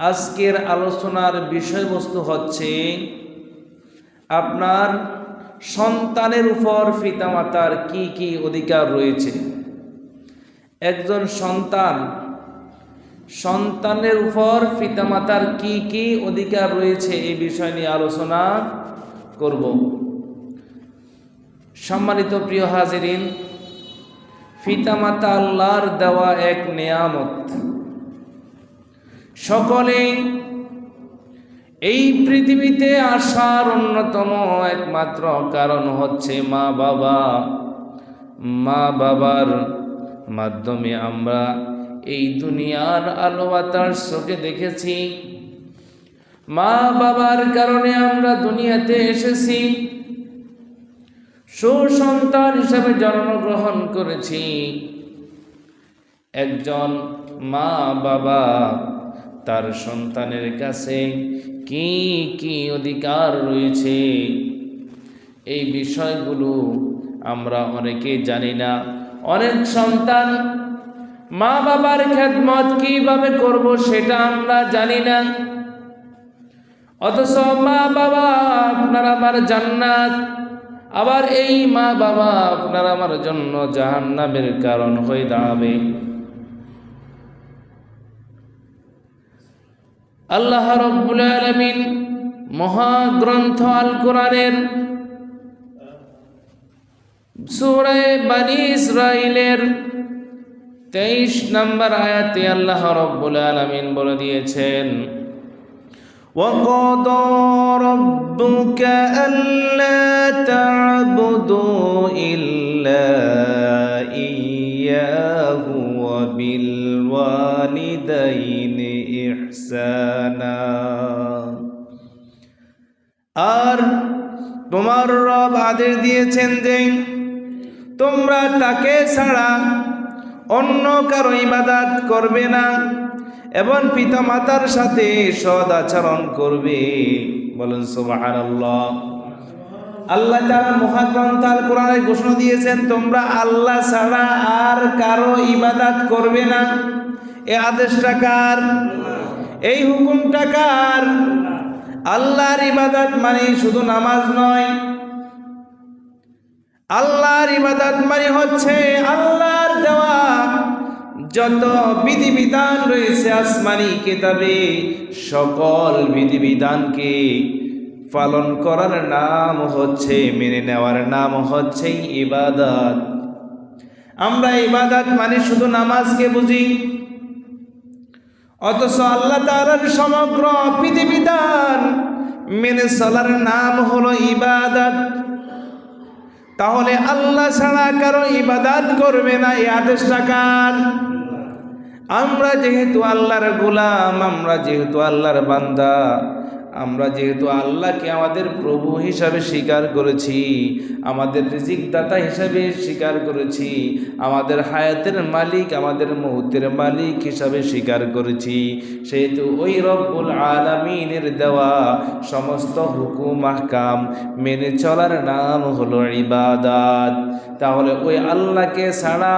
আজকের আলোচনার বিষয়বস্তু হচ্ছে আপনার সন্তানের উপর পিতামাতার কি কি অধিকার রয়েছে। একজন সন্তানের উপর পিতামাতার কি কি অধিকার রয়েছে এই বিষয় নিয়ে আলোচনা করব। সম্মানিত প্রিয় হাজিরিন, পিতামাতা আল্লাহর দেওয়া এক নেয়ামত। সকলেই এই পৃথিবীতে আসার অন্যতম একমাত্র কারণ হচ্ছে মা বাবার মাধ্যমে আমরা এই দুনিয়ার আলো বাতাস চোখে দেখেছি। মা বাবার কারণে আমরা দুনিয়াতে এসেছি, সুসন্তান হিসেবে জন্মগ্রহণ করেছি। একজন মা বাবা তার সন্তানের কাছে কি কি অধিকার রয়েছে এই বিষয়গুলো আমরা অনেকে জানি না। অনেক সন্তান মা বাবার খেদমত কিভাবে করব সেটা আমরা জানি না, অথচ মা বাবা আপনার আমার জান্নাত, আবার এই মা বাবা আপনার আমার জন্য জাহান্নামের কারণ হয়ে দাঁড়াবে। আল্লাহ রাব্বুল আলামিন মহাগ্রন্থ আল কোরআনের সূরা বনী ইসরাঈলের 23 নম্বর আয়াতে আল্লাহ রাব্বুল আলামিন বলে দিয়েছেন, وَقَضَى رَبُّكَ أَلَّا تَعْبُدُوا إِلَّا إِيَّاهُ وَبِالْوَالِدَيْنِ إِحْسَانًا। আর তোমার রব আদেশ দিয়েছেন যে তোমরা তাকে ছাড়া অন্য কারো ইবাদত করবে না এবং পিতামাতার সাথে সৎ আচরণ করবে। বলেন সুবহানাল্লাহ। আল্লাহ তাআলা মহাগ্রন্থ আল কোরআনে ঘোষণা দিয়েছেন তোমরা আল্লাহ ছাড়া আর কারো ইবাদত করবে না। এই আদেশটা কার? এই হুকুমটা কার? আল্লাহর ইবাদত মানে শুধু নামাজ নয়। আল্লাহর ইবাদত মানে হচ্ছে আল্লাহর দেওয়া যত বিধিবিধান রয়েছে আসমানি কিতাবে, সকল বিধিবিধানকে পালন করার নাম হচ্ছে, মেনে নেওয়ার নাম হচ্ছে ইবাদত। আমরা ইবাদত মানে শুধু নামাজকে বুঝি, অথচ আল্লাহ তাআলার সমগ্র বিধিবিধান মেনে চলার নাম হলো ইবাদত। তাহলে আল্লাহ ছাড়া কারো ইবাদত করবে না, এই আদেশটা কার? আমরা যেহেতু আল্লাহর গোলাম, আমরা যেহেতু আল্লাহর বান্দা, আমরা যেহেতু আল্লাহকে আমাদের প্রভু হিসাবে স্বীকার করেছি, আমাদের রিজিক দাতা হিসাবে স্বীকার করেছি, আমাদের হায়াতের মালিক, আমাদের মৌতের মালিক হিসাবে স্বীকার করেছি, সেহেতু ওই রব্বুল আলামিনের দেওয়া সমস্ত হুকুম আহকাম মেনে চলার নাম হলো ইবাদত। তাহলে ওই আল্লাহকে ছাড়া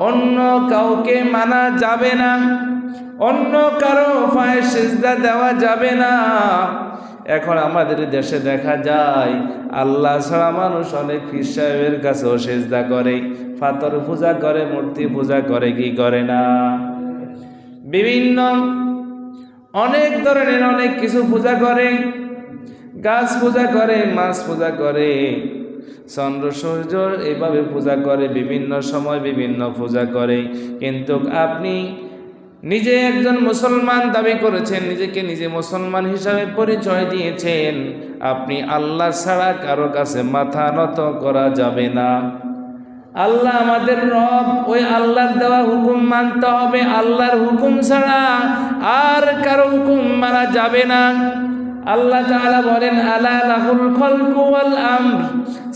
অন্য কাউকে মানা যাবে না, অন্য কারো পায়ে সিজদা দেওয়া যাবে না। এখন আমাদের দেশে দেখা যায় আল্লাহ ছাড়া মানুষ অনেক পীর সাহেবের কাছেও সিজদা করে, পাথর পূজা করে, মূর্তি পূজা করে, কি করে না? বিভিন্ন অনেক ধরনের অনেক কিছু পূজা করে, গাছ পূজা করে, মাছ পূজা করে, চন্দ্র সূর্য এভাবে পূজা করে, বিভিন্ন সময় বিভিন্ন পূজা করে। কিন্তু আপনি নিজে একজন মুসলমান দাবি করেছেন, নিজেকে নিজে মুসলমান হিসাবে পরিচয় দিয়েছেন, আপনি আল্লাহ ছাড়া কারো কাছে মাথা নত করা যাবে না। আল্লাহ আমাদের রব, ওই আল্লাহর দেওয়া হুকুম মানতে হবে, আল্লাহর হুকুম ছাড়া আর কারো হুকুম মানা যাবে না। আল্লাহ তাআলা বলেন, আলা লাহুল খালকু ওয়াল আমর,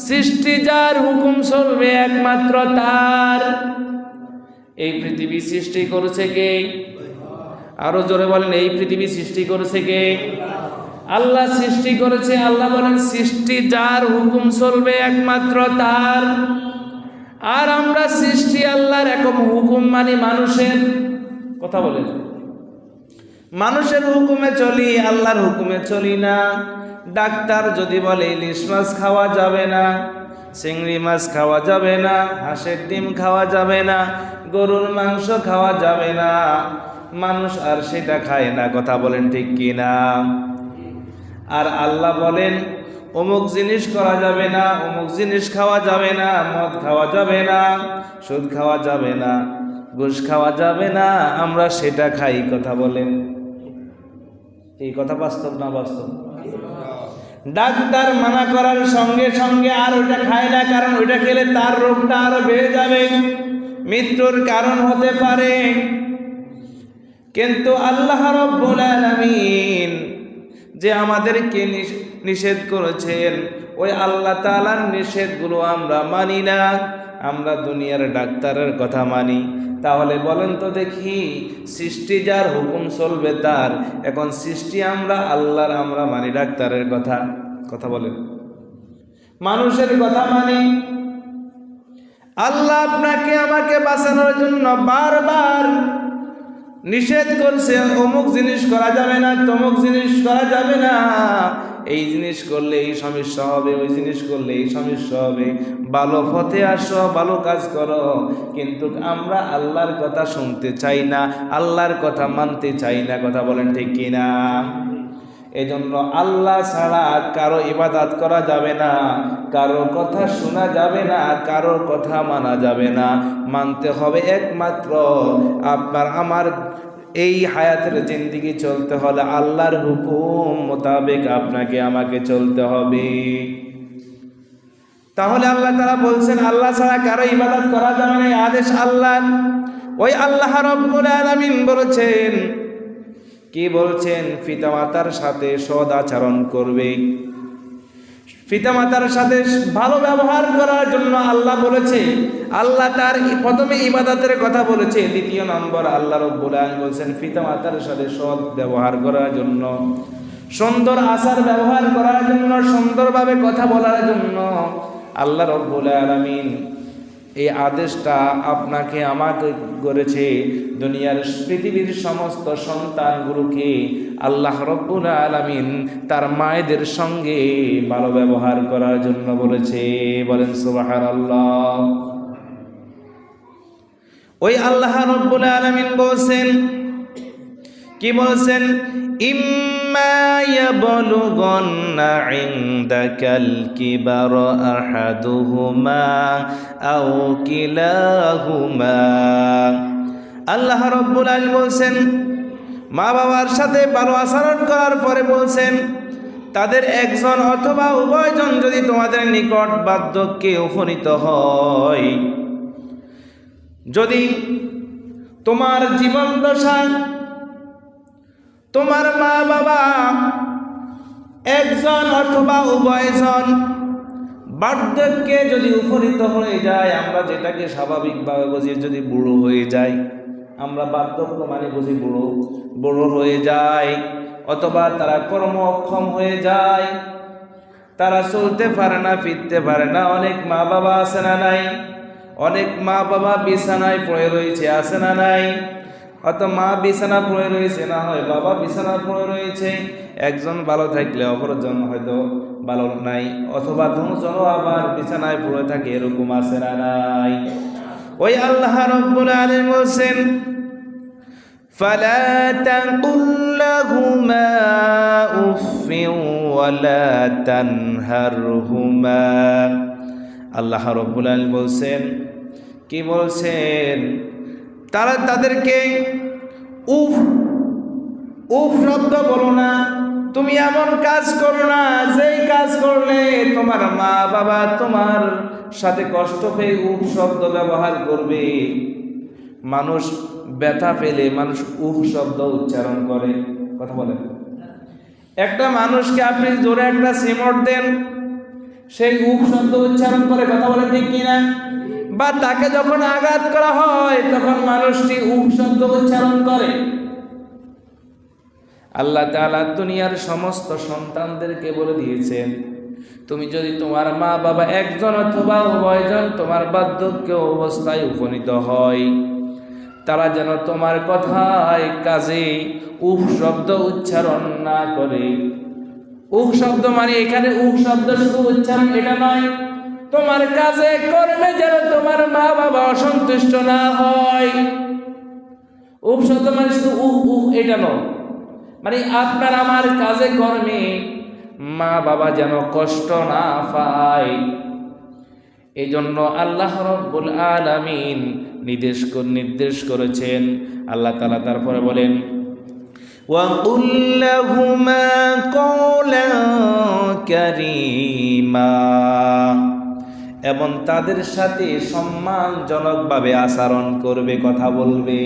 সৃষ্টি যার, হুকুম চলবে একমাত্র তার। এই পৃথিবী সৃষ্টি করেছে কে? আরো জোরে বলেন, এই পৃথিবী সৃষ্টি করেছে কে? আল্লাহ সৃষ্টি করেছে। আল্লাহ বলেন সৃষ্টি যার, হুকুম চলবে একমাত্র তার। আর আমরা সৃষ্টি আল্লাহর, এরকম হুকুম মানি মানুষের। কথা বলেন, মানুষের হুকুমে চলি, আল্লাহর হুকুমে চলি না। ডাক্তার যদি বলে ইলিশ মাছ খাওয়া যাবে না, চিংড়ি মাছ খাওয়া যাবে না, হাঁসের ডিম খাওয়া যাবে না, গরুর মাংস খাওয়া যাবে না, মানুষ আর সেটা খায় না। কথা বলেন ঠিক কি না? আর আল্লাহ বলেন অমুক জিনিস করা যাবে না, অমুক জিনিস খাওয়া যাবে না, মদ খাওয়া যাবে না, সুদ খাওয়া যাবে না, ঘুষ খাওয়া যাবে না, আমরা সেটা খাই। কথা বলেন এই কথা বাস্তব না বাস্তব? ডাক্তার মানা করার সঙ্গে সঙ্গে আর ওইটা খায় না, কারণ ওইটা খেলে তার রোগটা আরো বেড়ে যাবে, মৃত্যুর কারণ হতে পারে। কিন্তু আল্লাহ রাব্বুল আলামিন যে আমাদেরকে নিষেধ করেছেন, ওই আল্লাহ তাআলার নিষেধগুলো আমরা মানি না, আমরা দুনিয়ার ডাক্তারের কথা মানি। তাহলে বলেন তো দেখি, সৃষ্টি যার হুকুম চলবে তার, এখন সৃষ্টি আমরা আল্লাহর, আমরা মানি ডাক্তারের কথা। কথা বলেন, মানুষের কথা মানি। আল্লাহ আপনাকে আমাকে বাঁচানোর জন্য বারবার নিষেধ করছে, অমুক জিনিস করা যাবে না, তমুক জিনিস করা যাবে না, এই জিনিস করলে এই সমস্যা হবে, ওই জিনিস করলে এই সমস্যা হবে, ভালো পথে আসো, ভালো কাজ করো। কিন্তু আমরা আল্লাহর কথা শুনতে চাই না, আল্লাহর কথা মানতে চাই না। কথা বলেন ঠিক কিনা? এই জন্য আল্লাহ ছাড়া কারো ইবাদত করা যাবে না, কারো কথা শোনা যাবে না, কারো কথা মানা যাবে না। মানতে হবে একমাত্র আপনার আমার এই হায়াতের জিন্দেগি চলতে হলে আল্লাহর হুকুম মোতাবেক আপনাকে আমাকে চলতে হবে। তাহলে আল্লাহ তাআলা বলছেন আল্লাহ ছাড়া কারো ইবাদত করা যাবে না, আদেশ আল্লাহর। ওই আল্লাহ রাব্বুল আলামিন বলেছেন, কি বলছেন? পিতামাতার সাথে সৎ আচরণ করবে, পিতামাতার সাথে ভালো ব্যবহার করার জন্য আল্লাহ বলেছে। আল্লাহ তার প্রথমে ইবাদতের কথা বলেছে, দ্বিতীয় নম্বর আল্লাহ রাব্বুল আলামিন বলেছেন পিতামাতার সাথে সৎ ব্যবহার করার জন্য, সুন্দর আচার ব্যবহার করার জন্য, সুন্দরভাবে কথা বলার জন্য আল্লাহ রাব্বুল আলামিন এই আদেশটা আপনাকে আমাকে করেছে। দুনিয়ার পৃথিবীর সমস্ত সন্তানগুলোকে আল্লাহ রাব্বুল আলামিন তার মায়েদের সঙ্গে ভালো ব্যবহার করার জন্য বলেছে। বলেন সুবহানাল্লাহ। ওই আল্লাহ রাব্বুল আলামিন বলছেন, কি বলছেন? ইম্মা ইয়াবলুগান্না ইনদাকাল কিবারা আহাদুহুমা আও কিলাহুমা। আল্লাহ রাব্বুল আলামিন বলছেন, মা বাবার সাথে ভালো আচরণ করার পরে বলছেন, তাদের একজন অথবা উভয়জন যদি তোমাদের নিকট বার্ধক্যে উপনীত হয়, যদি তোমার জীবন দশা তোমার মা বাবা একজন অথবা উভয়জন বার্ধক্যে যদি উপনীত হয়ে যায়, আমরা যেটাকে স্বাভাবিকভাবে বুঝি, যদি বুড়ো হয়ে যায়, আমরা বার্ধক্য মানে বুঝি বুড়ো হয়ে যায়, অথবা তারা কর্ম অক্ষম হয়ে যায়, তারা চলতে পারে না, ফিরতে পারে না। অনেক মা বাবা আছে না নাই? অনেক মা বাবা বিছানায় পড়ে রয়েছে, আছে না নাই? অত মা বিছানা পড়ে রয়েছে, না হয় বাবা বিছানা পড়ে রয়েছে। একজন ভালো থাকলে অপরজন হয়তো ভালো নাই, অথবা দুজনও আবার বিছানায় পড়ে থাকে, এরকম আছে না নাই? ওই আল্লাহ রাব্বুল আলামিন বলেন, ফালা তাকুল লাহুমা উফিন ওয়ালা তানহারহুমা। আল্লাহ রাব্বুল আলামিন বলছেন, কি বলছেন? তাদেরকে উফ উফ শব্দ বলো না, তুমি এমন কাজ করো না যেই কাজ করলে তোমার মা বাবা তোমার সাথে কষ্ট পেয়ে উফ শব্দ ব্যবহার করবে। মানুষ ব্যথা পেলে মানুষ উফ শব্দ উচ্চারণ করে। কথা বলেন, একটা মানুষকে আপনি জোরে একটা সিমট দেন, সেই উফ শব্দ উচ্চারণ করে। কথা বলেন ঠিক কিনা? বা তাকে যখন আঘাত করা হয় তখন মানুষটি উফ শব্দ উচ্চারণ করে। আল্লাহ তাআলা দুনিয়ার সমস্ত সন্তানদেরকে বলে দিয়েছেন, তুমি যদি তোমার মা বাবা একজন অথবা উভয়জন তোমার বার্ধক্য অবস্থায় উপনীত হয়, তারা যেন তোমার কথায় কাজে উহ শব্দ উচ্চারণ না করে। উহ শব্দ মানে এখানে উহ শব্দ শুধু উচ্চারণ এটা নয়, তোমার কাজে কর্মে যেন তোমার মা বাবা অসন্তুষ্ট না হয়। উহ শব্দ মানে শুধু উহ উহ এটা নয়, মানে আপনার আমার কাজে কর্মে মা বাবা যেন কষ্ট না পায়। এই জন্য আল্লাহ রাব্বুল আলামিন নির্দেশ করেছেন। আল্লাহ তাআলা তারপরে বলেন, ওয়াকুল লাহুমা কওলান কারীমা, এবং তাদের সাথে সম্মানজনকভাবে আচরণ করবে, কথা বলবে।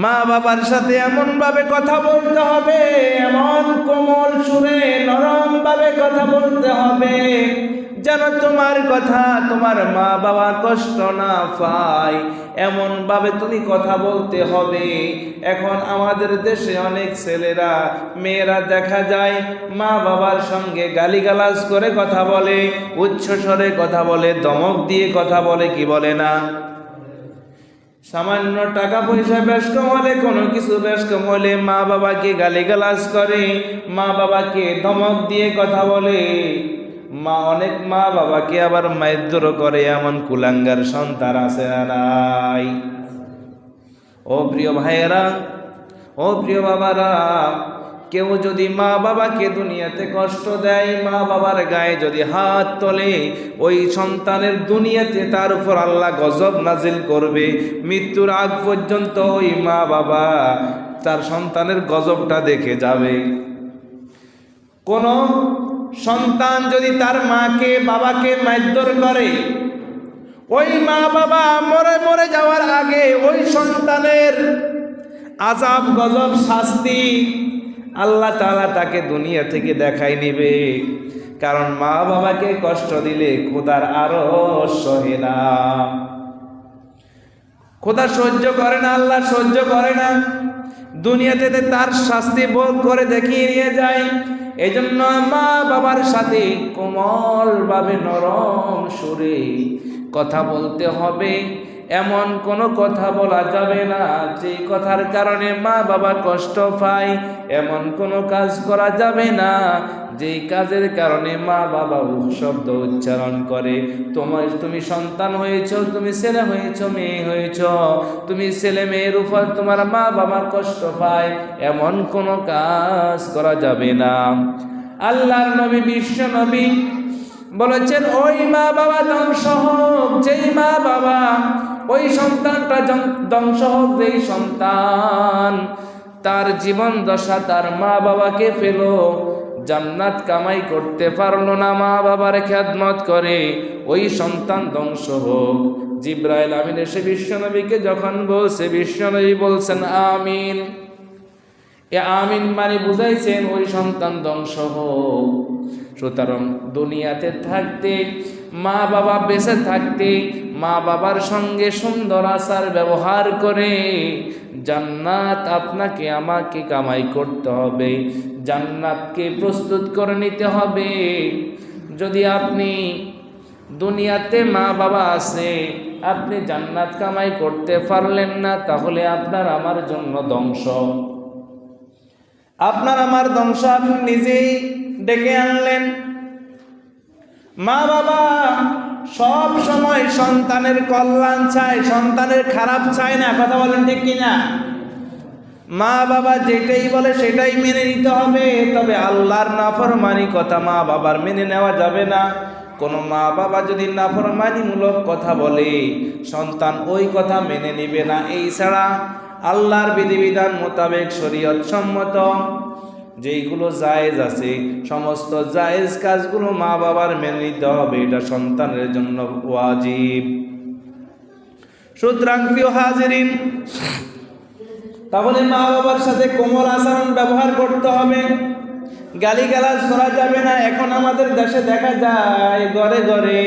মা বাবার সাথে এমন ভাবে কথা বলতে হবে, এমন কোমল সুরে নরম ভাবে কথা বলতে হবে যেন তোমার কথা তোমার মা বাবা কষ্ট না পায়, এমন ভাবে তুমি কথা বলতে হবে। এখন আমাদের দেশে অনেক ছেলেরা মেয়েরা দেখা যায় মা বাবার সঙ্গে গালিগালাজ করে কথা বলে, উচ্চ স্বরে কথা বলে, ধমক দিয়ে কথা বলে, কি বলে না? সামান্য টাকা পয়সা বেশ কম হলে, কোনো কিছু বেশ কম হলে মা বাবাকে গালিগালাজ করে, মা বাবাকে ধমক দিয়ে কথা বলে। অনেক মা বাবাকে আবার মারধর করে, এমন কুলাঙ্গার সন্তান আছে না নাই? ও প্রিয় ভাইয়েরা, ও প্রিয় বাবারা, কেউ যদি মা বাবাকে দুনিয়াতে কষ্ট দেয়, মা বাবার গায়ে যদি হাত তোলে, ওই সন্তানের দুনিয়াতে তার উপর আল্লাহ গজব নাজিল করবে। মৃত্যুর আগ পর্যন্ত ওই মা বাবা তার সন্তানের গজবটা দেখে যাবে। কোন সন্তান যদি তার মাকে বাবাকে মারধর করে, ওই মা বাবা মরে যাওয়ার আগে ওই সন্তানের আযাব গজব শাস্তি আল্লাহ তাআলা তাকে দুনিয়া থেকে দেখাই নিবে। কারণ মা বাবাকে কষ্ট দিলে খোদার আরো সহে না, খোদা সহ্য করে না, আল্লাহ সহ্য করে না, দুনিয়াতে তার শাস্তি ভোগ করে দেখিয়ে নিয়ে যায়। এই জন্য মা বাবার সাথে কোমল ভাবে নরম সুরে কথা বলতে হবে। এমন কোনো কথা বলা যাবে না যে কথার কারণে মা বাবা কষ্ট পায়, এমন কোনো কাজ করা যাবে না যে কাজের কারণে মা বাবা শব্দ উচ্চারণ করে। তুমি সন্তান হয়েছ, তুমি ছেলে হয়েছ, মেয়ে হয়েছ, তুমি ছেলে মেয়ের উপর তোমার মা বাবা কষ্ট পায়, এমন কোনো কাজ করা যাবে না। আল্লাহর নবী, বিশ্ব নবী বলেছেন, ওই মা বাবা ধ্বংস হোক যেই মা বাবা, ওই সন্তানটা ধ্বংস হোক যেই সন্তান তার জীবন দশা তার মা বাবাকে পেল, জান্নাত কামাই করতে পারলো না, মা বাবার খেদমত করে, ওই সন্তান ধ্বংস হোক। জিবরাইল আমিন এসে বিশ্বনবীকে যখন বলছে, বিশ্বনবী বলছেন আমিন। এ আমিন মানে বুঝাইছেন ওই সন্তান ধ্বংস হোক। সুতরাং দুনিয়াতে থাকতে, মা বাবা বেঁচে থাকতে, মা বাবার সঙ্গে সুন্দর আচার ব্যবহার করে জান্নাত আপনাকে আমাকে কামাই করতে হবে, জান্নাতকে প্রস্তুত করে নিতে হবে। যদি আপনি দুনিয়াতে মা বাবা আছে, আপনি জান্নাত কামাই করতে পারলেন না, তাহলে আপনার আমার জন্য ধ্বংস, আপনার আমার ধ্বংস আপনি নিজেই ডেকে আনলেন। মা বাবা সব সময় সন্তানের কল্যাণ চায়, সন্তানের খারাপ চায় না, কথা বলেন ঠিক কিনা? মা বাবা যেটাই বলে সেটাই মেনে নিতে হবে, তবে আল্লাহর নাফরমানি কথা মা বাবার মেনে নেওয়া যাবে না। কোনো মা বাবা যদি নাফরমানিমূলক কথা বলে, সন্তান ওই কথা মেনে নিবে না। এই ছাড়া আল্লাহর বিধিবিধান মোতাবেক শরীয়ত সম্মত যেইগুলো জায়েজ আছে, সমস্ত জায়েজ কাজগুলো মা বাবার মেনে নিতে হবে, এটা সন্তানের জন্য ওয়াজিব। সুতরাং প্রিয় হাজিরিন, তাহলে মা বাবার সাথে কোমল আচরণ ব্যবহার করতে হবে, গালিগালাজ করা যাবে না। এখন আমাদের দেশে দেখা যায় ঘরে ঘরে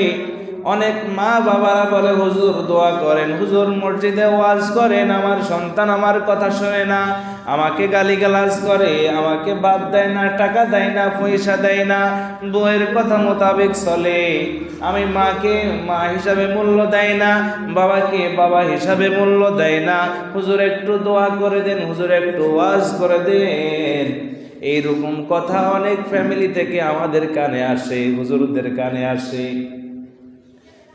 অনেক মা বাবারা বলে হুজুর দোয়া করেন, হুজুর মসজিদে ওয়াজ করেন, আমার সন্তান আমার কথা শোনে না, আমাকে গালিগালাজ করে, আমাকে বাদ দেয় না, টাকা দেয় না, পয়সা দেয় না, বউয়ের কথা মোতাবেক চলে, আমি মাকে মা হিসাবে মূল্য দেয় না, বাবাকে বাবা হিসাবে মূল্য দেয় না, হুজুর একটু দোয়া করে দেন, হুজুর একটু ওয়াজ করে দেন। এইরকম কথা অনেক ফ্যামিলি থেকে আমাদের কানে আসে, হুজুরদের কানে আসে।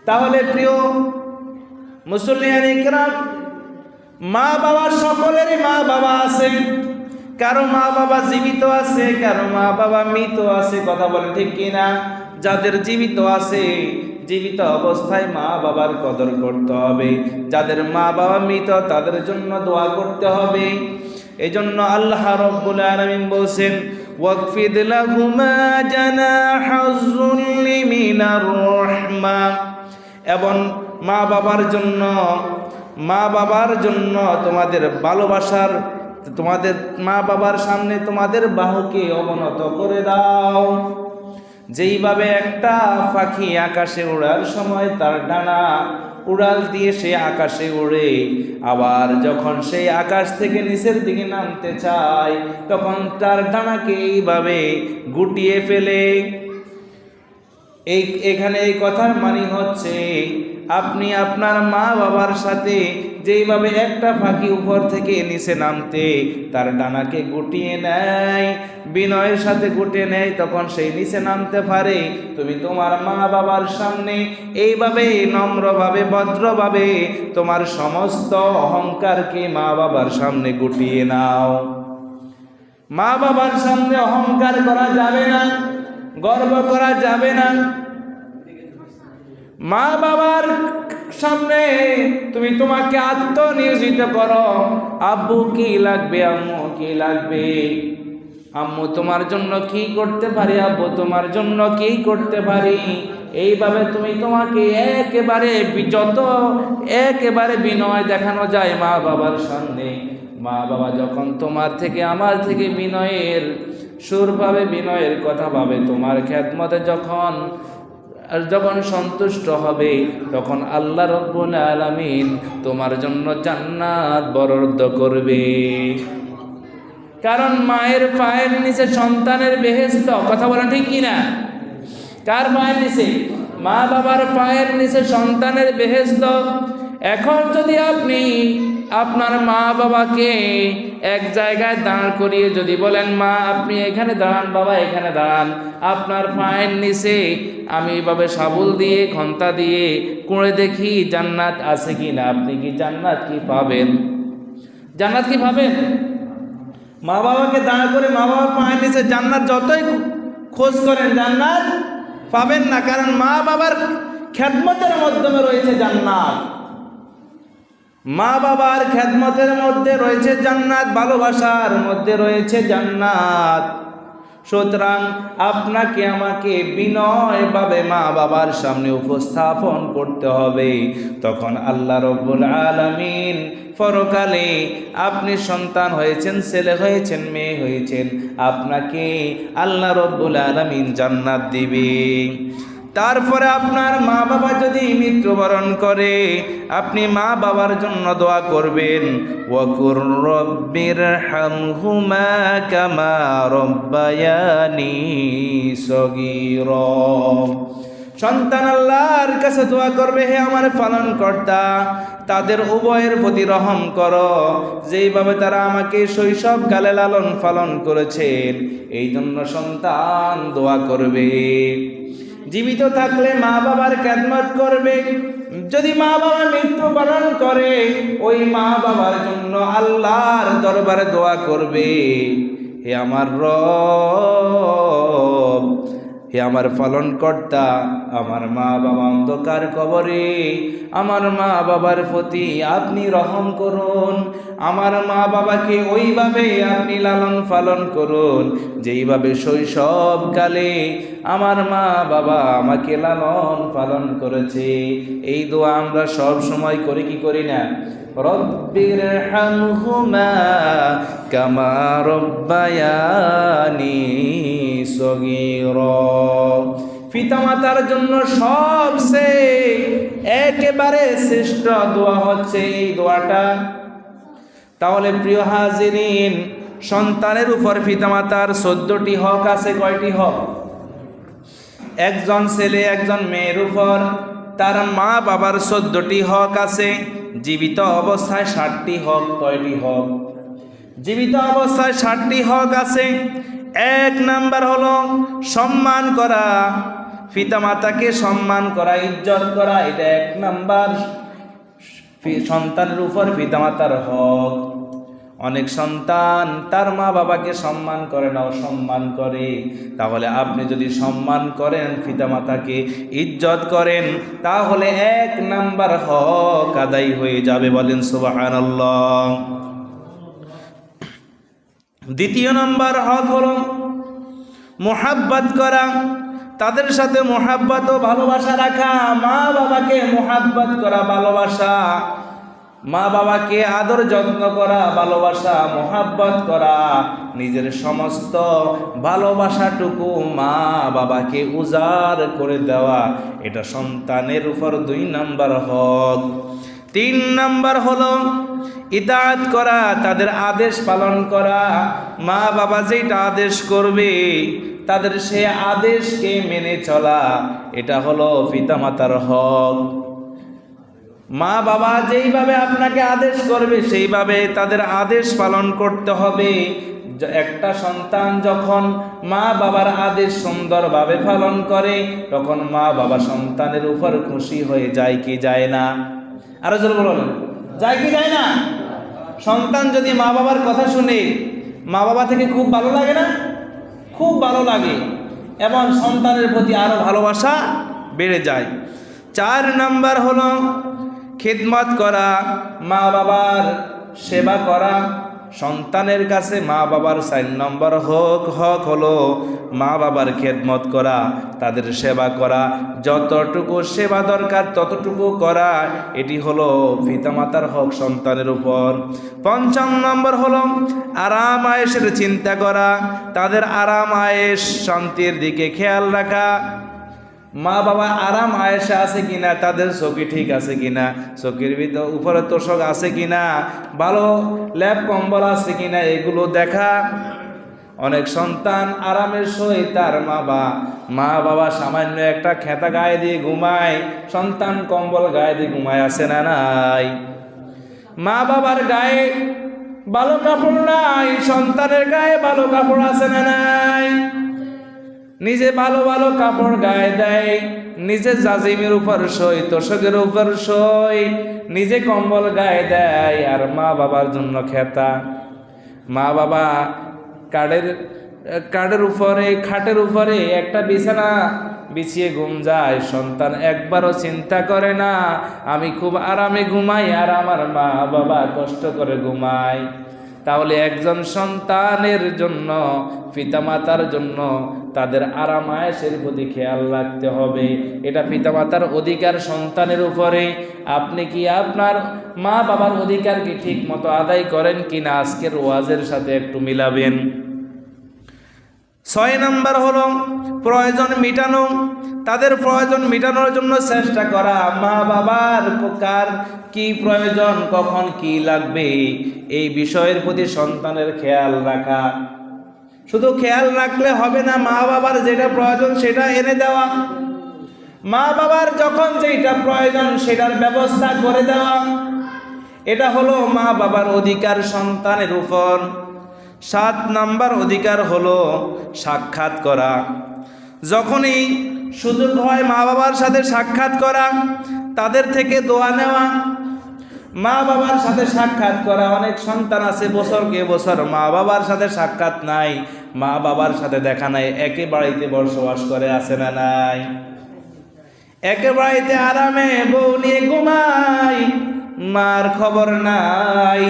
তাহলে প্রিয় মুসলিয়ান ইকরাম, মা বাবা সকলেরই মা বাবা আছে, কারো মা বাবা জীবিত আছে, কারো মা বাবা মৃত আছে, কথা বলেন ঠিক কিনা? যাদের জীবিত আছে, জীবিত অবস্থায় মা বাবার কদর করতে হবে, যাদের মা বাবা মৃত তাদের জন্য দোয়া করতে হবে। এই জন্য আল্লাহ রাব্বুল আলামিন বলছেন ওয়াকফিদ লাহুমা জানাহাজ যুল্লি মিনার রাহমা, এবং মা বাবার জন্য তোমাদের ভালোবাসার, তোমাদের মা বাবার সামনে তোমাদের বাহুকে অবনত করে দাও। যেইভাবে একটা পাখি আকাশে ওড়ার সময় তার ডানা উড়াল দিয়ে সে আকাশে ওড়ে, আবার যখন সেই আকাশ থেকে নিচের দিকে নামতে চায় তখন তার ডানাকে এইভাবে গুটিয়ে ফেলে। এখানে এই কথার মানে হচ্ছে আপনি আপনার মা বাবার সাথে যেইভাবে একটা পাখি উপর থেকে নিচে নামতে তার ডানাকে গুটিয়ে নেয়, বিনয়ের সাথে গুটিয়ে নেয়, তখন সেই নিচে নামতে পারে, তুমি তোমার মা বাবার সামনে এইভাবে নম্রভাবে ভদ্রভাবে তোমার সমস্ত অহংকারকে মা বাবার সামনে গুটিয়ে নাও। মা বাবার সামনে অহংকার করা যাবে না, গর্ব করা যাবে না। মা বাবার সামনে তুমি তোমাকে আত্মনিয়োজিত করো, আব্বু কি লাগবে, আম্মু কি লাগবে, আম্মু তোমার জন্য কি করতে পারি, আব্বু তোমার জন্য কি করতে পারি। এইভাবে তুমি তোমাকে একেবারে বিনয় দেখানো যায় মা বাবার সামনে। মা বাবা যখন তোমার থেকে আমার থেকে বিনয়ের সুর পাবে, বিনয়ের কথা পাবে, তোমার খেদমতে যখন সন্তুষ্ট হবে, তখন আল্লাহ রাব্বুল আলামিন তোমার জন্য জান্নাত বরাদ্দ করবে। কারণ মায়ের পায়ের নিচে সন্তানের বেহেশত, কথা বলেন ঠিক কিনা? কার পায়ের নিচে? মা বাবার পায়ের নিচে সন্তানের বেহেশত। এখন যদি আপনি আপনার মা বাবাকে এক জায়গায় দাঁড় করিয়ে যদি বলেন, মা আপনি এখানে দাঁড়ান, বাবা এখানে দাঁড়ান, আপনার পায়ের নিচে আমি এভাবে শাবল দিয়ে ঘন্টা দিয়ে কুঁড়ে দেখি জান্নাত আছে কি না, আপনি কি জান্নাত কি পাবেন? জান্নাত কি পাবেন? মা বাবাকে দাঁড় করে মা বাবার পায়ের নিচে জান্নাত যতই খোঁজ করেন জান্নাত পাবেন না, কারণ মা বাবার খেদমতের মাধ্যমে রয়েছে জান্নাত। মা বাবার খেদমতের মধ্যে রয়েছে জান্নাত, ভালোবাসার মধ্যে রয়েছে জান্নাত। সুতরাং আপনাকে আমাকে বিনয়ভাবে মা বাবার সামনে উপস্থাপন করতে হবে। তখন আল্লাহ রাব্বুল আলামিন পরকালে আপনি সন্তান হয়েছেন, ছেলে হয়েছেন, মেয়ে হয়েছেন, আপনাকে আল্লাহ রাব্বুল আলামিন জান্নাত দিবে। তারপরে আপনার মা বাবা যদি মৃত্যুবরণ করে, আপনি মা বাবার জন্য দোয়া করবেন, ওয়াকুর রব্বিরহামহুমা কামা রব্বায়ানি সগীরা। সন্তান আল্লাহর কাছে দোয়া করবে, হে আমার পালনকর্তা, তাদের উভয়ের প্রতি রহম করো, যেইভাবে তারা আমাকে শৈশব কালে লালন পালন করেছেন। এই জন্য সন্তান দোয়া করবে। জীবিত থাকলে মা বাবার খেদমত করবে, যদি মা বাবা মৃত্যুবরণ করে ওই মা বাবার জন্য আল্লাহর দরবারে দোয়া করবে, হে আমার রব, হে আমার পালনকর্তা, আমার মা বাবা অন্ধকার কবরে, আমার মা বাবার প্রতি আপনি রহম করুন, আমার মা বাবাকে ওইভাবে আপনি লালন পালন করুন যেইভাবে শৈশবকালে আমার মা বাবা আমাকে লালন পালন করেছে। এই দোয়া আমরা সব সময় করি কি করি না? রব্বিরহামহুমা কামা রব্বায়ানি সগীরা। পিতামাতার জন্য সবচেয়ে একেবারে শ্রেষ্ঠ দোয়া হচ্ছে এই দোয়াটা। তাহলে প্রিয় হাজিরিন, সন্তানের উপর পিতামাতার 14টি হক আছে। কয়টি হক? একজন ছেলে একজন মেয়ের উপর তার মা বাবার 14টি হক আছে। জীবিত অবস্থায় 60টি হক। কয়টি হক? জীবিত অবস্থায় 60টি হক আছে। 1 নাম্বার হলো সম্মান করা, পিতামাতাকে সম্মান করা, ইজ্জত করা। এটা 1 নাম্বার সন্তানের উপর পিতামাতার হক। অনেক সন্তান তার মা বাবাকে সম্মান করে না, অসম্মান করে। তাহলে আপনি যদি সম্মান করেন, পিতামাতাকে ইজ্জত করেন, তাহলে 1 নাম্বার হক আদায় হয়ে যাবে। বলেন সুবহানাল্লাহ। দ্বিতীয় নাম্বার হক হলো মুহাব্বত করা, তাদের সাথে মুহাব্বত ও ভালোবাসা রাখা। মা বাবাকে মুহাব্বত করা, ভালোবাসা, মা বাবাকে আদর যত্ন করা, ভালোবাসা, মুহাব্বত করা, নিজের সমস্ত ভালোবাসাটুকু মা বাবাকে উজাড় করে দেওয়া, এটা সন্তানের উপর 2 নাম্বার হক। 3 নাম্বার হলো ইতাআত করা, তাদের আদেশ পালন করা। মা বাবা যেটা আদেশ করবে তাদের সে আদেশকে মেনে চলা, এটা হলো পিতামাতার হক। মা বাবা যেইভাবে আপনাকে আদেশ করবে সেইভাবে তাদের আদেশ পালন করতে হবে। একটা সন্তান যখন মা বাবার আদেশ সুন্দরভাবে পালন করে, তখন মা বাবা সন্তানের উপর খুশি হয়ে যায় কি যায় না? আরো জোরে বলুন, যায় কি যায় না? সন্তান যদি মা বাবার কথা শুনে, মা বাবা থেকে খুব ভালো লাগে না? খুব ভালো লাগে, এবং সন্তানের প্রতি আরো ভালোবাসা বেড়ে যায়। 4 নাম্বার হলো খিদমত করা, মা বাবার সেবা করা। সন্তানের কাছে মা বাবার 4 নম্বর হক হলো মা বাবার খেদমত করা, তাদের সেবা করা, যতটুকু সেবা দরকার ততটুকু করা। এটি হলো পিতামাতার হক সন্তানের উপর। 5 নম্বর হলো আরাম আয়েশের চিন্তা করা, তাদের আরাম আয়েশ শান্তির দিকে খেয়াল রাখা। মা বাবা আরাম আয়েশা আছে কিনা, তাদের চোখে ঠিক আছে কিনা, চোখের ভিতর উপরে তোষক আছে কিনা, ভালো ল্যাপ কম্বল আছে কিনা, এগুলো দেখা। অনেক সন্তান আরামের সহিত তার মা বাবা সামান্য একটা খেতা গায়ে দিয়ে ঘুমায়, সন্তান কম্বল গায়ে দিয়ে ঘুমায়, আছে না নাই? মা বাবার গায়ে ভালো কাপড় নাই, সন্তানের গায়ে ভালো কাপড় আছে না নাই? নিজে ভালো ভালো কাপড় গায়ে দেয়, নিজে জাজিমের উপর শোয়, তোষকের উপর শোয়, নিজে কম্বল গায়ে দেয়, আর মা বাবার জন্য খেতা। মা বাবা কাঠের উপরে, খাটের উপরে একটা বিছানা বিছিয়ে ঘুম যায়, সন্তান একবারও চিন্তা করে না আমি খুব আরামে ঘুমাই আর আমার মা বাবা কষ্ট করে ঘুমায়। তাহলে একজন সন্তানের জন্য, পিতামাতার জন্য তাদের আরাম আয়েশের প্রতি খেয়াল রাখতে হবে। এটা পিতামাতার অধিকার সন্তানের উপরে। আপনি কি আপনার মা বাবার অধিকার কি ঠিক মতো আদায় করেন কিনা, আজকের ওয়াজের সাথে একটু মিলাবেন। 6 নম্বর হলো প্রয়োজন মিটানো, তাদের প্রয়োজন মেটানোর জন্য চেষ্টা করা। মা বাবার কার কি প্রয়োজন, কখন কি লাগবে, এই বিষয়ের প্রতি সন্তানের খেয়াল রাখা। শুধু খেয়াল রাখলে হবে না, মা বাবার যেটা প্রয়োজন সেটা এনে দেওয়া, মা বাবার যখন যেটা প্রয়োজন সেটার ব্যবস্থা করে দেওয়া। এটা হলো মা বাবার অধিকার সন্তানের উপর। 7 নম্বর অধিকার হলো সাক্ষাৎ করা। যখনই সুযোগ হয় মা বাবার সাথে সাক্ষাৎ করা, তাদের থেকে দোয়া নেওয়া, মা বাবার সাথে সাক্ষাৎ করা। অনেক সন্তান আছে বছরকে বছর মা বাবার সাথে সাক্ষাৎ নাই, মা বাবার সাথে দেখা নাই, একে বাড়িতে বসবাস করে, আছে না নাই? একে বাড়িতে আরামে বউ নিয়ে ঘুমাই, মার খবর নাই,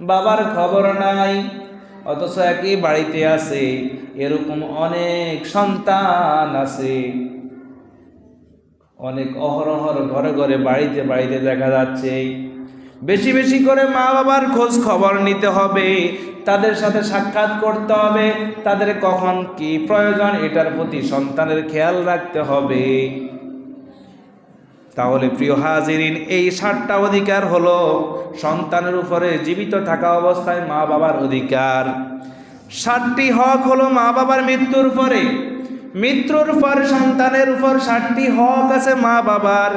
বাবার খবর নাই, অথচ একই বাড়িতে আছে। এরকম অনেক সন্তান আছে, অনেক অহরহর ঘরে ঘরে বাড়িতে বাড়িতে দেখা যাচ্ছে। বেশি বেশি করে মা বাবার খোঁজ খবর নিতে হবে, তাদের সাথে সাক্ষাৎ করতে হবে, তাদের কখন কি প্রয়োজন এটার প্রতি সন্তানের খেয়াল রাখতে হবে। তাহলে প্রিয় হাজিরিন, এই 7টা অধিকার হলো সন্তানের উপরে জীবিত থাকা অবস্থায় মা বাবার অধিকার। 7টি হক হলো মা বাবার মৃত্যুর পরে। মৃত্যুর পর সন্তানের উপর 7টি হক আছে মা বাবার।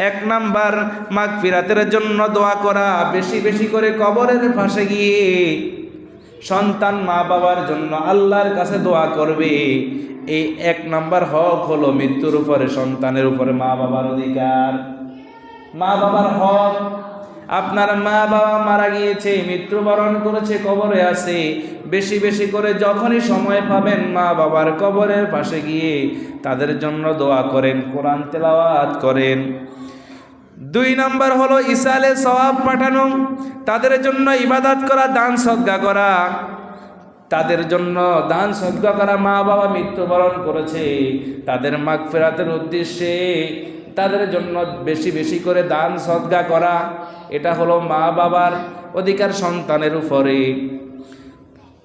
1 নাম্বার, মাগফিরাতের জন্য দোয়া করা। বেশি বেশি করে কবরের পাশে গিয়ে সন্তান মা বাবার জন্য আল্লাহর কাছে দোয়া করবে। এই 1 নাম্বার হক হলো মৃত্যুর উপরে সন্তানের উপরে মা বাবার অধিকার। মা বাবার হক, আপনার মা বাবা মারা গিয়েছে, মৃত্যুবরণ করেছে, কবরে আছে, বেশি বেশি করে যখনই সময় পাবেন মা বাবার কবরের পাশে গিয়ে তাদের জন্য দোয়া করেন, কোরআন তেলাওয়াত করেন। 2 নাম্বার হলো ইসালে সওয়াব পাঠানো, তাদের জন্য ইবাদত করা, দান সদকা করা। তাদের জন্য দান সদকা করা, মা বাবা মৃত্যুবরণ করেছে, তাদের মাগফিরাতের উদ্দেশ্যে তাদের জন্য বেশি বেশি করে দান সদকা করা। এটা হলো মা বাবার অধিকার সন্তানের উপরে।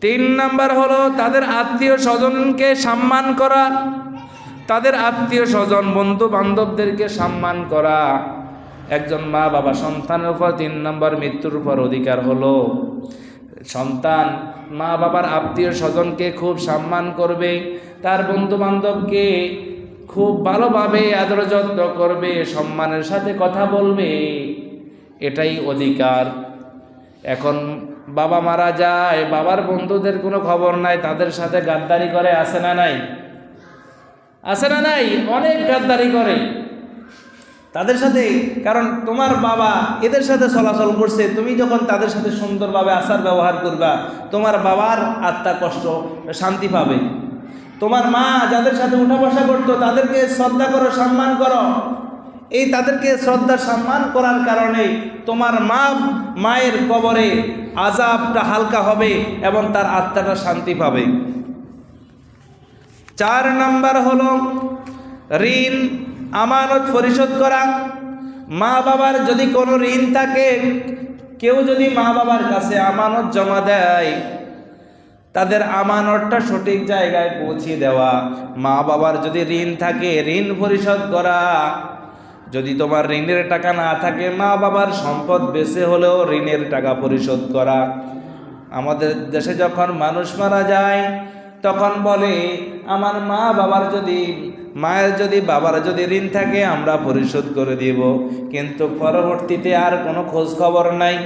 3 নাম্বার হলো তাদের আত্মীয় স্বজনকে সম্মান করা, তাদের আত্মীয় স্বজন বন্ধু বান্ধবদেরকে সম্মান করা। একজন মা বাবা সন্তানের উপর 3 নাম্বার মৃত্যুর উপর অধিকার হলো সন্তান মা বাবার আত্মীয় স্বজনকে খুব সম্মান করবে, তার বন্ধু বান্ধবকে খুব ভালোভাবে আদর যত্ন করবে, সম্মানের সাথে কথা বলবে, এটাই অধিকার। এখন বাবা মারা যায়, বাবার বন্ধুদের কোনো খবর নাই, তাদের সাথে গাদ্দারি করে, আছে না নাই? আছে না নাই? অনেক গাদ্দারি করে তাদের সাথে। কারণ তোমার বাবা এদের সাথে চলাচল করছে, তুমি যখন তাদের সাথে সুন্দরভাবে আচার ব্যবহার করবা, তোমার বাবার আত্মা কষ্ট শান্তি পাবে। তোমার মা যাদের সাথে উঠা বসা করতো তাদেরকে শ্রদ্ধা করো, সম্মান করো। এই তাদেরকে শ্রদ্ধা সম্মান করার কারণে তোমার মায়ের কবরে আযাবটা হালকা হবে এবং তার আত্মাটা শান্তি পাবে। 4 নাম্বার হলো ঋণ আমানত পরিশোধ করা। মা বাবার যদি কোনো ঋণ থাকে, কেউ যদি মা বাবার কাছে আমানত জমা দেয়, তাদের আমানতটা সঠিক জায়গায় পৌঁছে দেওয়া। মা বাবার যদি ঋণ থাকে, ঋণ পরিশোধ করা। যদি তোমার ঋণের টাকা না থাকে, মা বাবার সম্পদ বেঁচে হলেও ঋণের টাকা পরিশোধ করা। আমাদের দেশে যখন মানুষ মারা যায় তখন বলে আমার মায়ের যদি বাবার যদি ঋণ থাকে আমরা পরিশোধ করে দিব, কিন্তু পরবর্তীতে আর কোনো খোঁজ খবর নাই।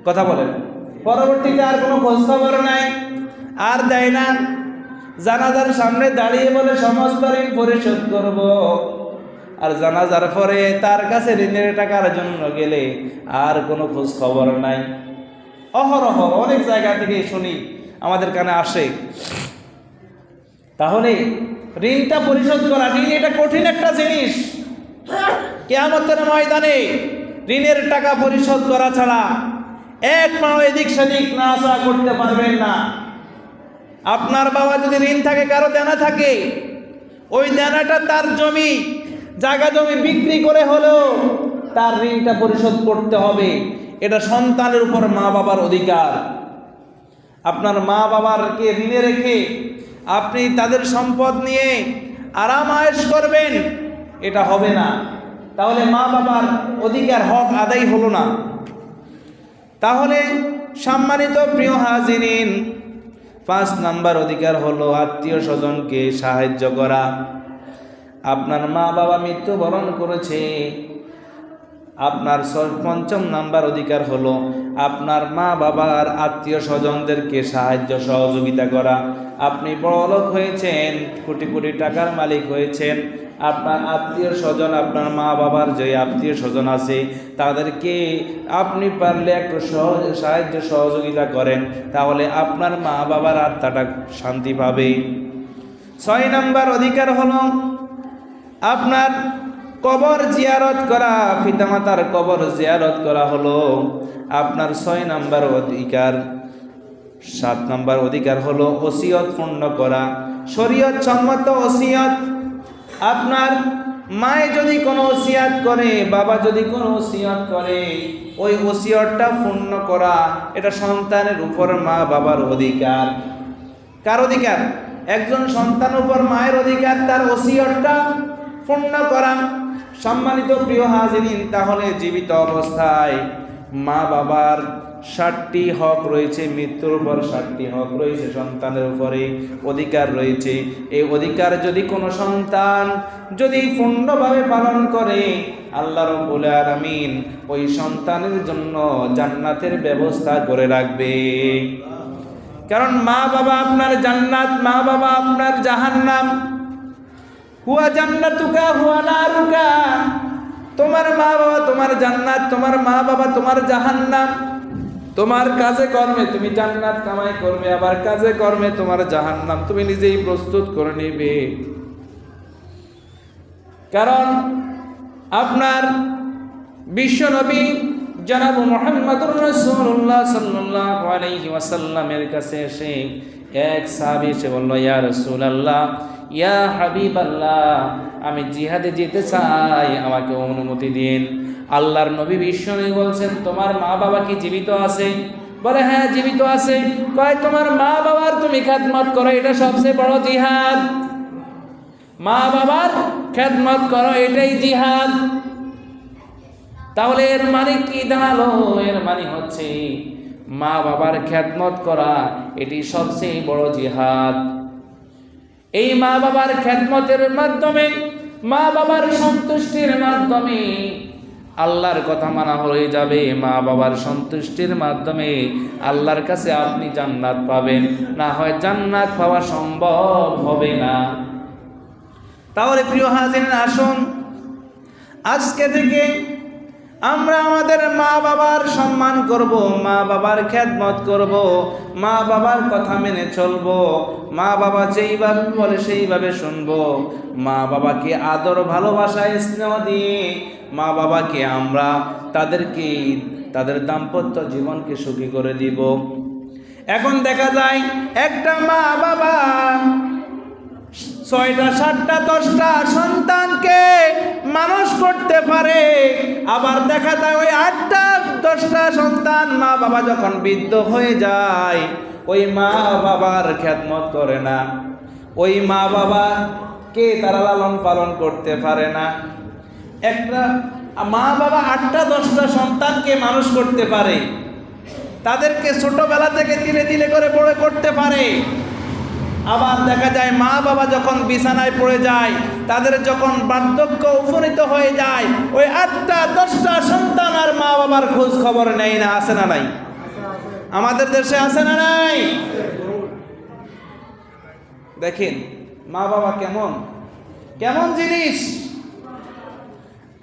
কথা বলেন, পরবর্তীতে আর কোনো খোঁজ খবর নাই, আর দেয় না। জানাজার সামনে দাঁড়িয়ে বলে সমস্ত ঋণ পরিশোধ করব, আর জানাজার পরে তার কাছে ঋণের টাকার জন্য গেলে আর কোনো খোঁজ খবর নাই। অহরহ অনেক জায়গা থেকে শুনি, আমাদের কানে আসে। তাহলে ঋণটা পরিশোধ করা, ঋণ এটা কঠিন একটা জিনিস। কিয়ামতের ময়দানে ঋণের টাকা পরিশোধ করা ছাড়া এক পাও এদিক সেদিক না আসা করতে পারবেন না। আপনার বাবা যদি ঋণ থাকে, কারো দেনা থাকে, ওই দেনাটা তার জমি জায়গা জমি বিক্রি করে হলেও তার ঋণটা পরিশোধ করতে হবে। এটা সন্তানের উপর মা বাবার অধিকার। আপনার মা বাবারকে ঋণে রেখে আপনি তাদের সম্পদ নিয়ে আরাম আয়েশ করবেন, এটা হবে না। তাহলে মা বাবার অধিকার হক আদায় হলো না। তাহলে সম্মানিত প্রিয় হাজিরিন, 5 নাম্বার অধিকার হলো আত্মীয় স্বজনকে সাহায্য করা। আপনার মা বাবা মৃত্যুবরণ করেছে, আপনার 5ম নাম্বার অধিকার হলো আপনার মা বাবার আত্মীয় স্বজনদেরকে সাহায্য সহযোগিতা করা। আপনি বড়লোক হয়েছেন, কোটি কোটি টাকার মালিক হয়েছেন, আপনার আত্মীয় স্বজন, আপনার মা বাবার যে আত্মীয় স্বজন আছে তাদেরকে আপনি পারলে একটু সাহায্য সহযোগিতা করেন, তাহলে আপনার মা বাবার আত্মাটা শান্তি পাবে। 6 নাম্বার অধিকার হলো আপনার কবর জিয়ারত করা, পিতামাতার কবর জিয়ারত করা হলো আপনার 6 নাম্বার অধিকার। 7 নাম্বার অধিকার হলো ওসিয়ত পূর্ণ করা, শরীয়ত সম্মত ওসিয়ত। আপনার মায়ে যদি কোনো ওসিয়াত করে, বাবা যদি কোনো ওসিয়াত করে, ওই ওসিয়তটা পূর্ণ করা এটা সন্তানের উপর মা বাবার অধিকার। কার অধিকার? একজন সন্তানের উপর মায়ের অধিকার তার ওসিয়তটা পূর্ণ করা। সম্মানিত প্রিয় হাজিরিন, তাহলে জীবিত অবস্থায় মা বাবার 60টি হক রয়েছে, মৃত্যুর পর 60টি হক রয়েছে, সন্তানের উপরে অধিকার রয়েছে। এই অধিকার যদি কোনো সন্তান যদি পূর্ণভাবে পালন করে, আল্লাহ রাব্বুল আলামিন ওই সন্তানের জন্য জান্নাতের ব্যবস্থা করে রাখবে। কারণ মা বাবা আপনার জান্নাত, মা বাবা আপনার জাহান্নাম। হুয়া জান্নাতুকা হুয়া নারুকা। তোমার মা বাবা তোমার জান্নাত, তোমার মা বাবা তোমার জাহান্নাম। তোমার কাজে কর্মে তুমি জান্নাত কামাই করবে, আবার কাজে কর্মে তোমার জাহান্নাম তুমি নিজেই প্রস্তুত করে নেবে। কারণ আপনার বিশ্ব নবী জনাব মুহাম্মদুর রাসূলুল্লাহ সাল্লাল্লাহু আলাইহি ওয়াসাল্লামের কাছে এসে এক সাহাবী এসে বলল, ইয়া রাসূলুল্লাহ, ইয়া হাবিবাল্লাহ, আমি জিহাদে যেতে চাই, আমাকে অনুমতি দিন। আল্লাহর নবী বিশ্বনবী বলছেন, তোমার মা বাবা কি জীবিত আছে? বলে হ্যাঁ জীবিত আছে। কয় তোমার মা বাবার তুমি খেদমত করো, এটা সবচেয়ে বড় জিহাদ। মা বাবার খেদমত করো, এটাই জিহাদ। তাহলে এর মানে কি দাঁড়ালো? এর মানে হচ্ছে মা বাবার খেদমত করা এটি সবচেয়ে বড় জিহাদ। এই মা বাবার খেদমতের মাধ্যমে, মা বাবার সন্তুষ্টির মাধ্যমে আল্লাহর কথা মানা হয়ে যাবে। মা বাবার সন্তুষ্টির মাধ্যমে আল্লাহর কাছে আপনি জান্নাত পাবেন, না হয় জান্নাত পাওয়া সম্ভব হবে না। তাহলে প্রিয় হাজিরিন, আসুন আজকে থেকে আমরা আমাদের মা বাবার সম্মান করব, মা বাবার খেদমত করব, মা বাবার কথা মেনে চলব, মা বাবা যেইভাবে বলে সেইভাবে শুনব, মা বাবাকে আদর ভালোবাসা স্নেহ দিয়ে মা বাবাকে আমরা তাদের দাম্পত্য জীবনকে সুখী করে দিব। এখন দেখা যায় একটা মা বাবা 6টা 7টা 10টা সন্তানকে মানুষ করতে পারে, আবার দেখা যায় ওই 8টা 10টা সন্তান মা বাবা যখন বৃদ্ধ হয়ে যায়, ওই মা বাবার খেদমত করে না, ওই মা বাবাকে তারা লালন পালন করতে পারে না। একটা মা বাবা 8টা 10টা সন্তানকে মানুষ করতে পারে, তাদেরকে ছোটবেলা থেকে তিলে তিলে করে বড় করতে পারে। আবার দেখা যায় মা বাবা যখন বিছানায় পড়ে যায়, তাদের যখন বার্ধক্য উপনীত হয়ে যায়, ওই 8টা 10টা সন্তান আর মা বাবার খোঁজ খবর নেই না। আছে না নাই? আমাদের দেশে আছে না নাই? দেখেন মা বাবা কেমন কেমন জিনিস।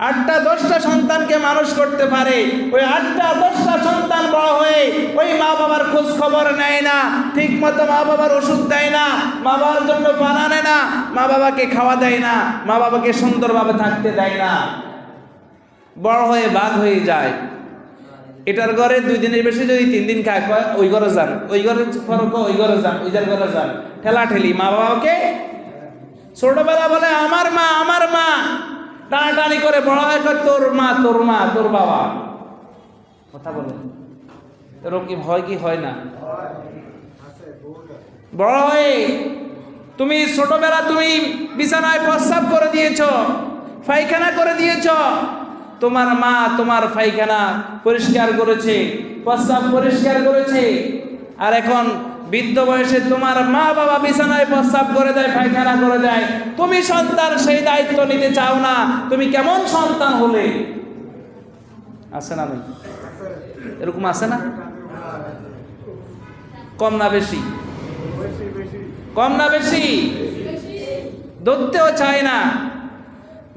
8টা 10টা সন্তানকে মানুষ করতে পারে, ওই 8টা 10টা সন্তান বড় হয়ে ওই মা বাবার খোঁজ খবর নেয় না, ঠিক মতো মা বাবার ওষুধ দেয় না, মা বাবার জন্য পানা নেয় না, মা বাবাকে খাওয়া দেয় না, মা বাবাকে সুন্দরভাবে থাকতে দেয় না, বড় হয়ে বাদ হয়ে যায়। এটার ঘরে 2 দিনের বেশি যদি 3 দিন খায়, ওই ঘরে যান, ওই ঘরে ফরক, ওই ঘরে যান, ওই ঘরে যান, ঠেলা ঠেলি মা বাবাকে। ছোটবেলা বলে আমার মা আমার মা, টানাটানি করে বড় হয় তোর মা তোর মা তোর বাবা। কথা বলে এরকম হয় কি হয় না? বড় হয়ে তুমি ছোটবেলা তুমি বিছানায় প্রস্রাব করে দিয়েছ, পায়খানা করে দিয়েছ, তোমার মা তোমার পায়খানা পরিষ্কার করেছে, প্রস্রাব পরিষ্কার করেছে। আর এখন বৃদ্ধ বয়সে তোমার মা বাবা বিছানায় প্রস্রাব করে দেয়, পায়খানা করে দেয়, তুমি সন্তান সেই দায়িত্ব নিতে চাও না। তুমি কেমন সন্তান হলে? আছে না ভাই? এরকম আছে না? কম না বেশি? কম না বেশি? ধরতেও চায় না।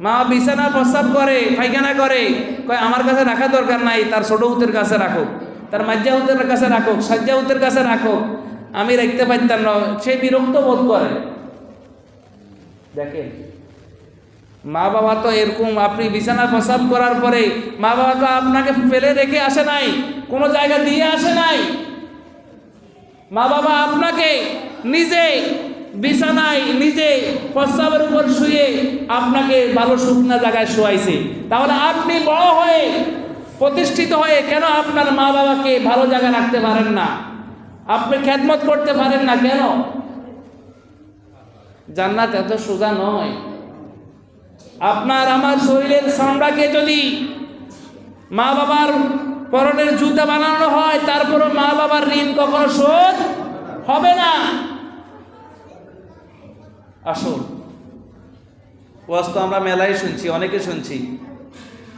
মা বিছানা প্রস্রাব করে, পায়খানা করে, কয় আমার কাছে রাখা দরকার নাই, তার ছোট হুতের কাছে রাখো, তার মাজ্জা হুতের কাছে রাখো, সাজ্জা হুতের কাছে রাখো, আমি রাখতে পারতাম না। সে বিরক্ত বোধ করে। দেখেন মা বাবা তো এরকম, আপনি বিছানা প্রস্রাব করার পরে মা বাবা তো আপনাকে ফেলে রেখে আসে নাই, কোনো জায়গা দিয়ে আসে নাই। মা বাবা আপনাকে নিজে বিছানায় নিজে প্রস্রাবের উপর শুয়ে আপনাকে ভালো শুকনা জায়গায় শোয়াইছে, তাহলে আপনি বড় হয়ে প্রতিষ্ঠিত হয়ে কেন আপনার মা বাবাকে ভালো জায়গায় রাখতে পারেন না? আপনি খেদমত করতে পারেন না কেন? জান্নাত এত সোজা নয়। আপনার আমার শরীরের চামড়াকে যদি মা বাবার পরনের জুতা বানানো হয়, তারপরও মা বাবার ঋণ কখনো শোধ হবে না। আসুন, ওয়াজ তো আমরা মেলায় শুনছি, অনেকে শুনছি।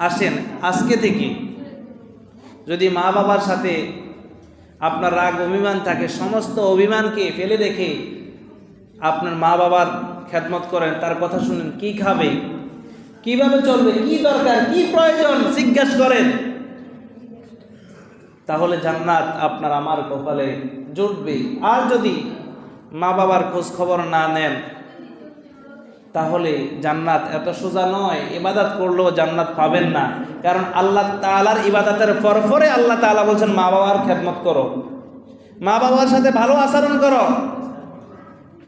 আসেন, আজকে থেকে যদি মা বাবার সাথে আপনার রাগ অভিমান থাকে, সমস্ত অভিমানকে ফেলে রেখে আপনার মা বাবার খেদমত করেন, তার কথা শুনেন, কি খাবে, কিভাবে চলবে, কি দরকার, কি প্রয়োজন জিজ্ঞাসা করেন, তাহলে জান্নাত আপনার আমার কপালে জুটবে। আর যদি মা বাবার খোঁজ খবর না নেন, তাহলে জান্নাত এত সোজা নয়। ইবাদত করলেও জান্নাত পাবেন না, কারণ আল্লাহ তাআলার ইবাদতের পরে আল্লাহ তাআলা বলছেন মা বাবার খেদমত করো, মা বাবার সাথে ভালো আচরণ করো।